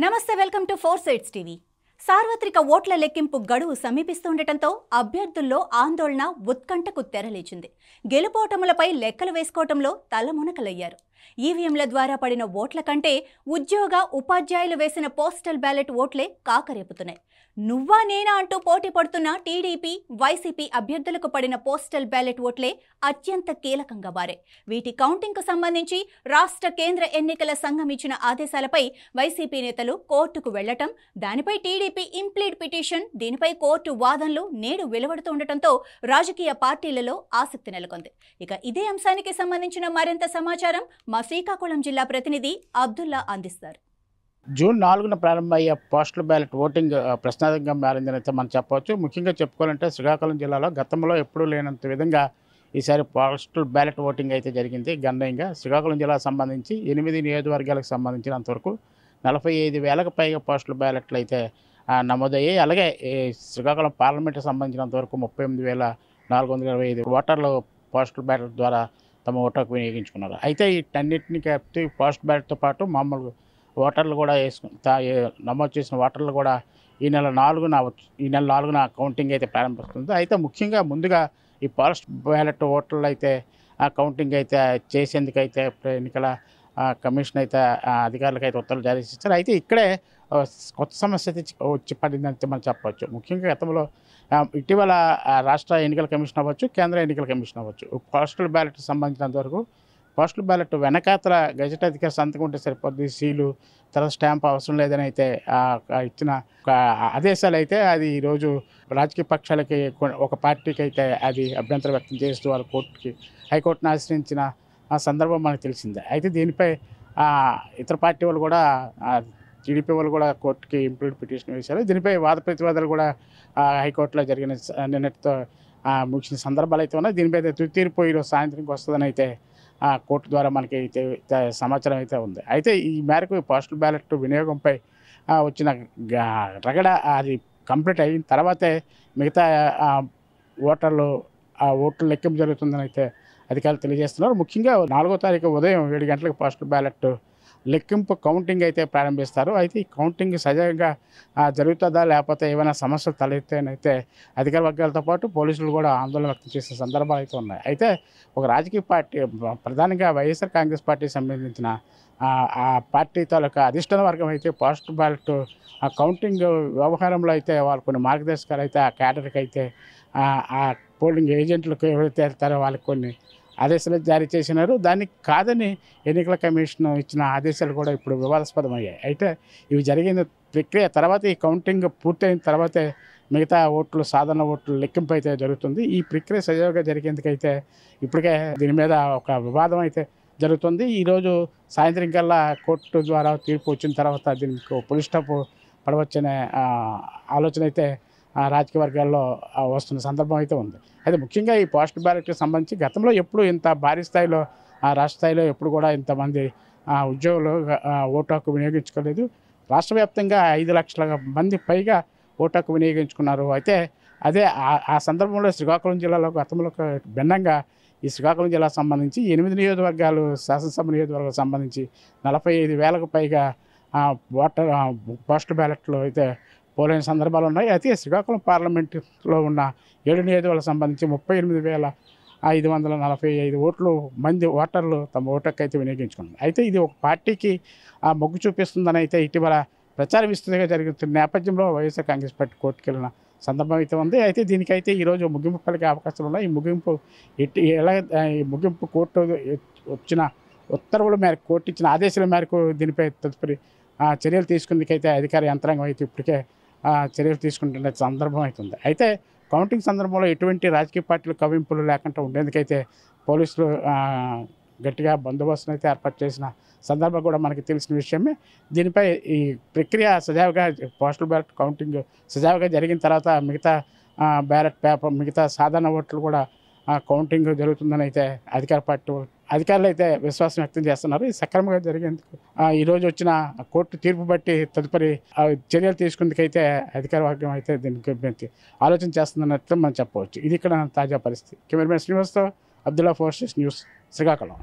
నమస్తే welcome to four sides TV. సార్వత్రిక ఓట్ల లెక్కింపు గడువు సమీపిస్తుండటంతో అభ్యర్థుల్లో ఆందోళన ఉత్కంఠకు తెరలేచింది. గెలుపోటములపై లెక్కలు వేసుకోవటంలో తలమునకలయ్యారు. ఈవీఎంల ద్వారా పడిన ఓట్ల కంటే ఉద్యోగ ఉపాధ్యాయులు వేసిన పోస్టల్ బ్యాలెట్ ఓట్లే కాకరేపుతున్నాయి. నువ్వా నేనా అంటూ పోటీ పడుతున్న టీడీపీ, వైసీపీ అభ్యర్థులకు పడిన పోస్టల్ బ్యాలెట్ ఓట్లే అత్యంత కీలకంగా మారే. వీటి కౌంటింగ్కు సంబంధించి రాష్ట్ర కేంద్ర ఎన్నికల సంఘం ఇచ్చిన ఆదేశాలపై వైసీపీ నేతలు కోర్టుకు వెళ్లటం, దానిపై టీడీపీ ఇంప్లీడ్ పిటిషన్, దీనిపై కోర్టు వాదనలు నేడు వెలువడుతుండటంతో రాజకీయ పార్టీలలో ఆసక్తి నెలకొంది. ఇక ఇదే అంశానికి సంబంధించిన మరింత సమాచారం మా శ్రీకాకుళం జిల్లా ప్రతినిధి అబ్దుల్లా అందిస్తారు. జూన్ 4న ప్రారంభమయ్యే పోస్టల్ బ్యాలెట్ ఓటింగ్ ప్రశ్నార్థకంగా మారిందని అయితే మనం చెప్పవచ్చు. ముఖ్యంగా చెప్పుకోవాలంటే శ్రీకాకుళం జిల్లాలో గతంలో ఎప్పుడూ లేనంత విధంగా ఈసారి పోస్టల్ బ్యాలెట్ ఓటింగ్ అయితే జరిగింది. గణనీయంగా శ్రీకాకుళం జిల్లాకు సంబంధించి 8 నియోజకవర్గాలకు సంబంధించినంతవరకు 45,000కు పైగా పోస్టల్ బ్యాలెట్లు అయితే నమోదయ్యాయి. అలాగే శ్రీకాకుళం పార్లమెంట్కి సంబంధించినంతవరకు 38,425 ఓటర్లు పోస్టల్ బ్యాలెట్ ద్వారా తమ ఓటుకు వినియోగించుకున్నారు. అయితే వీటన్నిటిని కలిపి పోస్టల్ బ్యాలెట్తో పాటు మామూలు ఓటర్లు కూడా నమోదు చేసిన ఓటర్లు కూడా ఈ నెల 4న కౌంటింగ్ అయితే ప్రారంభిస్తుంది. అయితే ముఖ్యంగా ముందుగా ఈ పోస్ట్ బ్యాలెట్ ఓటర్లు అయితే ఆ కౌంటింగ్ అయితే చేసేందుకైతే ఎన్నికల కమిషన్ అయితే అధికారులకు అయితే ఉత్తర్వులు జారీ చేశారు. అయితే ఇక్కడే కొత్త సమస్య వచ్చి పడిందంటే మనం చెప్పవచ్చు. ముఖ్యంగా గతంలో ఇటీవల రాష్ట్ర ఎన్నికల కమిషన్ అవ్వచ్చు, కేంద్ర ఎన్నికల కమిషన్ అవ్వచ్చు, పోస్టల్ బ్యాలెట్కి సంబంధించినంత వరకు పోస్టల్ బ్యాలెట్ వెనకాతల గెజెట్ అధికారి సంతకం ఉంటే సరిపోద్ది, సీలు తర్వాత స్టాంప్ అవసరం లేదని అయితే ఇచ్చిన ఆదేశాలు అయితే అది ఈరోజు రాజకీయ పక్షాలకి ఒక పార్టీకి అయితే అది అభ్యంతరం వ్యక్తం చేస్తూ వారు హైకోర్టును ఆశ్రయించిన సందర్భం మనకు తెలిసిందే. అయితే దీనిపై ఇతర పార్టీ వాళ్ళు కూడా టీడీపీ వాళ్ళు కూడా కోర్టుకి ఇంప్లీడ్ పిటిషన్ వేశారు. దీనిపై వాద ప్రతివాదాలు కూడా హైకోర్టులో జరిగిన నిన్నటితో ముగిసిన సందర్భాలు అయితే ఉన్నాయి. దీనిపై తుది తీర్పు ఈరోజు సాయంత్రంకి వస్తుందని అయితే కోర్టు ద్వారా మనకి సమాచారం అయితే ఉంది. అయితే ఈ మేరకు పోస్టల్ బ్యాలెట్ వినియోగంపై వచ్చిన రగడ అది కంప్లీట్ అయిన తర్వాతే మిగతా ఓటర్లు ఓట్లు లెక్కింపు జరుగుతుందని అయితే అధికారులు తెలియజేస్తున్నారు. ముఖ్యంగా 4వ తారీఖు ఉదయం 7 గంటలకు పోస్టల్ బ్యాలెట్ లెక్కింపు కౌంటింగ్ అయితే ప్రారంభిస్తారు. అయితే ఈ కౌంటింగ్ సజావుగా జరుగుతుందా లేకపోతే ఏమైనా సమస్యలు తలెత్తాయనైతే అధికార వర్గాలతో పాటు పోలీసులు కూడా ఆందోళన వ్యక్తం చేసే సందర్భాలు అయితే ఉన్నాయి. అయితే ఒక రాజకీయ పార్టీ ప్రధానంగా వైఎస్ఆర్ కాంగ్రెస్ పార్టీకి సంబంధించిన ఆ పార్టీ తాలూకా అధిష్టాన వర్గం అయితే పోస్టల్ బ్యాలెట్ కౌంటింగ్ వ్యవహారంలో అయితే వాళ్ళు కొన్ని మార్గదర్శకాలు అయితే ఆ క్యాడర్కి అయితే ఆ పోలింగ్ ఏజెంట్లకు ఎవరైతే వెళ్తారో వాళ్ళకి కొన్ని ఆదేశాలు జారీ చేసినారు. దానికి కాదని ఎన్నికల కమిషన్ ఇచ్చిన ఆదేశాలు కూడా ఇప్పుడు వివాదాస్పదమయ్యాయి. అయితే ఇవి జరిగిన ప్రక్రియ తర్వాత ఈ కౌంటింగ్ పూర్తయిన తర్వాతే మిగతా ఓట్లు సాధారణ ఓట్లు లెక్కింపు అయితే జరుగుతుంది. ఈ ప్రక్రియ సజావుగా జరిగేందుకైతే ఇప్పటికే దీని మీద ఒక వివాదం అయితే జరుగుతుంది. ఈరోజు సాయంత్రం కల్లా కోర్టు ద్వారా తీర్పు వచ్చిన తర్వాత దీనికి పులి స్టాప్ పడవచ్చనే ఆలోచన అయితే రాజకీయ వర్గాల్లో వస్తున్న సందర్భం అయితే ఉంది. అయితే ముఖ్యంగా ఈ పోస్టల్ బ్యాలెట్కి సంబంధించి గతంలో ఎప్పుడు ఇంత భారీ స్థాయిలో రాష్ట్ర స్థాయిలో ఎప్పుడు కూడా ఇంతమంది ఉద్యోగులు ఓటు హక్కు వినియోగించుకోలేదు. రాష్ట్ర వ్యాప్తంగా 5 లక్షల మంది పైగా ఓటు హక్కు వినియోగించుకున్నారు. అయితే అదే ఆ సందర్భంలో శ్రీకాకుళం జిల్లాలో గతంలో భిన్నంగా ఈ శ్రీకాకుళం జిల్లాకు సంబంధించి 8 నియోజకవర్గాలు శాసనసభ నియోజకవర్గాలకు సంబంధించి 45,000కు పైగా పోస్టల్ బ్యాలెట్లు అయితే పోలైన సందర్భాలు ఉన్నాయి. అయితే శ్రీకాకుళం పార్లమెంటులో ఉన్న 7 నియోజకవర్గాలకు సంబంధించి 38,545 మంది ఓటర్లు తమ ఓటుకు అయితే వినియోగించుకున్నారు. అయితే ఇది ఒక పార్టీకి మొగ్గు చూపిస్తుందని అయితే ఇటీవల ప్రచారం విస్తృతంగా జరుగుతున్న నేపథ్యంలో వైఎస్ఆర్ కాంగ్రెస్ పార్టీ కోర్టుకు వెళ్ళిన సందర్భం అయితే ఉంది. అయితే దీనికైతే ఈరోజు ముగింపు పలికే అవకాశాలు ఉన్నాయి. ఈ ముగింపు కోర్టు వచ్చిన ఉత్తర్వుల మేరకు, కోర్టు ఇచ్చిన ఆదేశాల మేరకు దీనిపై తదుపరి చర్యలు తీసుకునేందుకైతే అధికార యంత్రాంగం అయితే ఇప్పటికే చర్యలు తీసుకుంటున్న సందర్భం అవుతుంది. అయితే కౌంటింగ్ సందర్భంలో ఎటువంటి రాజకీయ పార్టీలు కవింపులు లేకుండా ఉండేందుకైతే పోలీసులు గట్టిగా బందోబస్తును అయితే ఏర్పాటు చేసిన సందర్భం కూడా మనకి తెలిసిన విషయమే. దీనిపై ఈ ప్రక్రియ సజావుగా పోస్టల్ బ్యాలెట్ కౌంటింగ్ సజావుగా జరిగిన తర్వాత మిగతా బ్యాలెట్ పేపర్ మిగతా సాధారణ ఓట్లు కూడా కౌంటింగ్ జరుగుతుందని అయితే అధికారులు అయితే విశ్వాసం వ్యక్తం చేస్తున్నారు. ఇది సక్రమంగా జరిగేందుకు ఈరోజు వచ్చిన కోర్టు తీర్పు బట్టి తదుపరి చర్యలు తీసుకునేందుకైతే అధికార వర్గం అయితే దీనికి ఆలోచన చేస్తుందన్నట్టు మనం చెప్పవచ్చు. ఇది ఇక్కడ తాజా పరిస్థితి. కెమెరామెన్ శ్రీనివాస్తో అబ్దుల్లా, 4 న్యూస్, శ్రీకాకుళం.